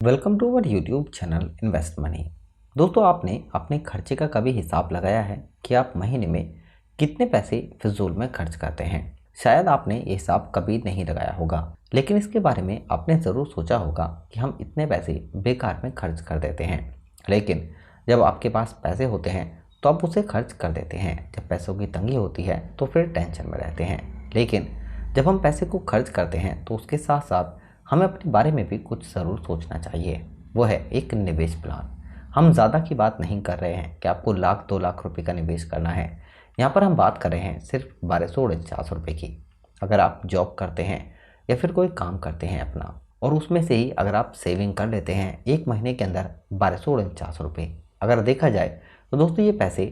Welcome to our YouTube channel invest money. दोस्तों, आपने अपने खर्चे का कभी हिसाब लगाया है कि आप महीने में कितने पैसे फिजूल में खर्च करते हैं? शायद आपने ये हिसाब कभी नहीं लगाया होगा, लेकिन इसके बारे में आपने ज़रूर सोचा होगा कि हम इतने पैसे बेकार में खर्च कर देते हैं। लेकिन जब आपके पास पैसे होते हैं तो आप उसे खर्च कर देते हैं। जब पैसों की तंगी होती है तो फिर टेंशन में रहते हैं। लेकिन जब हम पैसे को खर्च करते हैं तो उसके साथ साथ हमें अपने बारे में भी कुछ ज़रूर सोचना चाहिए। वो है एक निवेश प्लान। हम ज़्यादा की बात नहीं कर रहे हैं कि आपको लाख 2 लाख रुपए का निवेश करना है। यहाँ पर हम बात कर रहे हैं सिर्फ 1249 रुपये की। अगर आप जॉब करते हैं या फिर कोई काम करते हैं अपना, और उसमें से ही अगर आप सेविंग कर लेते हैं एक महीने के अंदर 1249 रुपये, अगर देखा जाए तो दोस्तों ये पैसे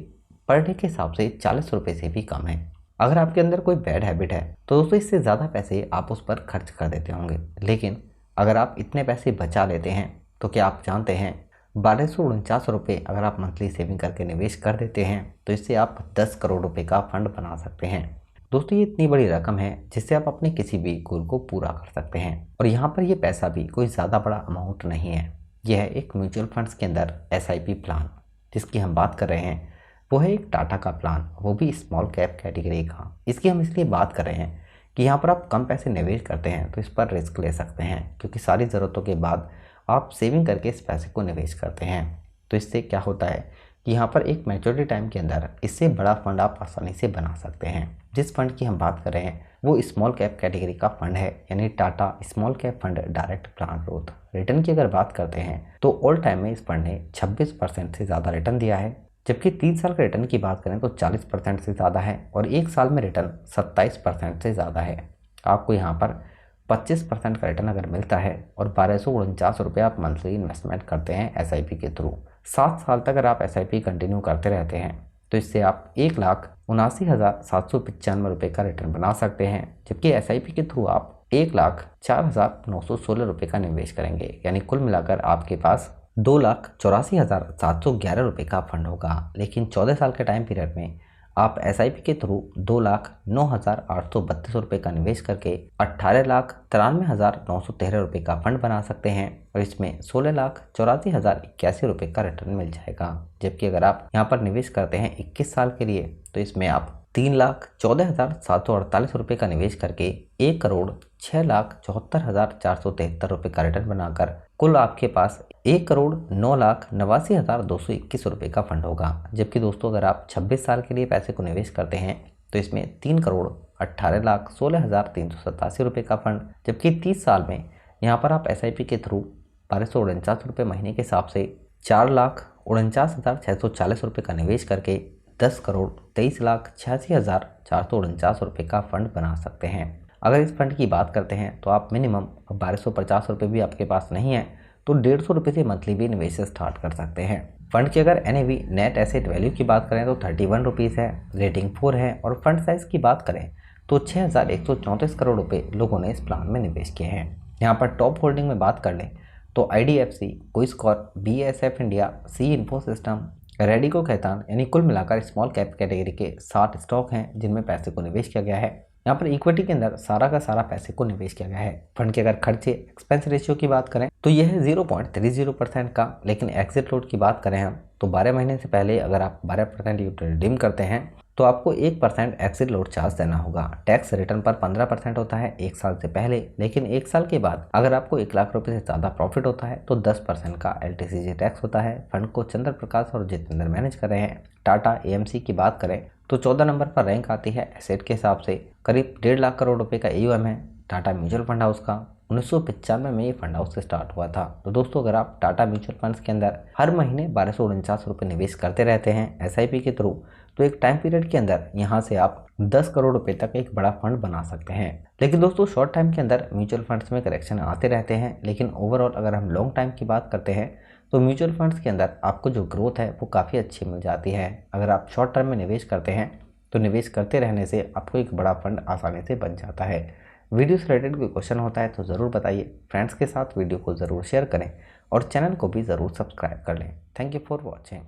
पर डे के हिसाब से 40 रुपये से भी कम है। अगर आपके अंदर कोई बैड हैबिट है तो दोस्तों इससे ज़्यादा पैसे आप उस पर खर्च कर देते होंगे। लेकिन अगर आप इतने पैसे बचा लेते हैं तो क्या आप जानते हैं 1249 रुपये अगर आप मंथली सेविंग करके निवेश कर देते हैं तो इससे आप 10 करोड़ रुपए का फंड बना सकते हैं। दोस्तों ये इतनी बड़ी रकम है जिससे आप अपने किसी भी गोल को पूरा कर सकते हैं। और यहाँ पर ये पैसा भी कोई ज़्यादा बड़ा अमाउंट नहीं है। यह है एक म्यूचुअल फंड्स के अंदर SIP प्लान जिसकी हम बात कर रहे हैं। वो है एक टाटा का प्लान, वो भी स्मॉल कैप कैटेगरी का। इसकी हम इसलिए बात कर रहे हैं कि यहाँ पर आप कम पैसे निवेश करते हैं तो इस पर रिस्क ले सकते हैं, क्योंकि सारी ज़रूरतों के बाद आप सेविंग करके इस पैसे को निवेश करते हैं। तो इससे क्या होता है कि यहाँ पर एक मैच्योरिटी टाइम के अंदर इससे बड़ा फंड आप आसानी से बना सकते हैं। जिस फंड की हम बात कर रहे हैं वो स्मॉल कैप कैटेगरी का फंड है, यानी Tata small cap fund direct plan growth. Return की अगर बात करते हैं तो ऑल टाइम में इस फंड ने 26% से ज़्यादा रिटर्न दिया है, जबकि 3 साल के रिटर्न की बात करें तो 40% से ज़्यादा है, और 1 साल में रिटर्न 27% से ज़्यादा है। आपको यहाँ पर 25% का रिटर्न अगर मिलता है और 1249 रुपये आप मंथली इन्वेस्टमेंट करते हैं SIP के थ्रू, 7 साल तक अगर आप SIP कंटिन्यू करते रहते हैं तो इससे आप 1,79,795 रुपये का रिटर्न बना सकते हैं। जबकि SIP के थ्रू आप 1,04,916 रुपये का निवेश करेंगे, यानी कुल मिलाकर आपके पास 2,84,711 रुपये का फंड होगा। लेकिन 14 साल के टाइम पीरियड में आप SIP के थ्रू 2,09,832 रुपये का निवेश करके 18,93,913 रुपये का फंड बना सकते हैं, और इसमें 16,84,081 रुपये का रिटर्न मिल जाएगा। जबकि अगर आप यहाँ पर निवेश करते हैं 21 साल के लिए तो इसमें आप 3,14,748 रुपये का निवेश करके 1,06,74,473 रुपये का रिटर्न बनाकर कुल आपके पास 1,09,89,221 रुपये का फंड होगा। जबकि दोस्तों अगर आप 26 साल के लिए पैसे को निवेश करते हैं तो इसमें 3,18,16,387 रुपये का फंड, जबकि 30 साल में यहाँ पर आप SIP के थ्रू 1249 रुपये महीने के हिसाब से 4,49,640 रुपये का निवेश करके 10,23,86,449 रुपये का फंड बना सकते हैं। अगर इस फंड की बात करते हैं तो आप मिनिमम 1250 रुपये भी आपके पास नहीं है तो 150 रुपये से मंथली भी निवेश स्टार्ट कर सकते हैं। फंड की अगर NAV नेट एसेट वैल्यू की बात करें तो 31 रुपीज़ है, रेटिंग 4 है, और फंड साइज की बात करें तो 6,134 करोड़ रुपये लोगों ने इस प्लान में निवेश किए हैं। यहाँ पर टॉप होल्डिंग में बात कर लें तो IDFC, Quess Corp, BASF India, C Info System, Radico Khaitan, यानी कुल मिलाकर स्मॉल कैप कैटेगरी के 60 स्टॉक हैं जिनमें पैसे को निवेश किया गया है। यहाँ पर इक्विटी के अंदर सारा का सारा पैसे को निवेश किया गया है। फंड के अगर खर्चे एक्सपेंस रेशियो की बात करें तो यह है 0.30% का। लेकिन एग्जिट लोड की बात करें हम तो 12 महीने से पहले अगर आप 12% रिडीम करते हैं तो आपको 1% एग्जिट लोड चार्ज देना होगा। टैक्स रिटर्न पर 15% होता है 1 साल से पहले, लेकिन 1 साल के बाद अगर आपको 1 लाख रुपए से ज़्यादा प्रॉफिट होता है तो 10% का LTCJ टैक्स होता है। फंड को चंद्र प्रकाश और जितेंद्र मैनेज कर रहे हैं। टाटा AMC की बात करें तो 14 नंबर पर रैंक आती है एसेट के हिसाब से। करीब 1.5 लाख करोड़ रुपए का AUM है टाटा म्यूचुअल फंड हाउस का। 1995 में ये फंड हाउस से स्टार्ट हुआ था। तो दोस्तों अगर आप टाटा म्यूचुअल फंड्स के अंदर हर महीने 1249 रुपये निवेश करते रहते हैं SIP के थ्रू तो एक टाइम पीरियड के अंदर यहाँ से आप 10 करोड़ रुपए तक एक बड़ा फंड बना सकते हैं। लेकिन दोस्तों शॉर्ट टाइम के अंदर म्यूचुअल फंड्स में करेक्शन आते रहते हैं, लेकिन ओवरऑल अगर हम लॉन्ग टाइम की बात करते हैं तो म्यूचुअल फंड्स के अंदर आपको जो ग्रोथ है वो काफ़ी अच्छी मिल जाती है। अगर आप शॉर्ट टर्म में निवेश करते हैं तो निवेश करते रहने से आपको एक बड़ा फंड आसानी से बन जाता है। वीडियो से रिलेटेड कोई क्वेश्चन होता है तो ज़रूर बताइए। फ्रेंड्स के साथ वीडियो को ज़रूर शेयर करें और चैनल को भी ज़रूर सब्सक्राइब कर लें। Thank you for watching.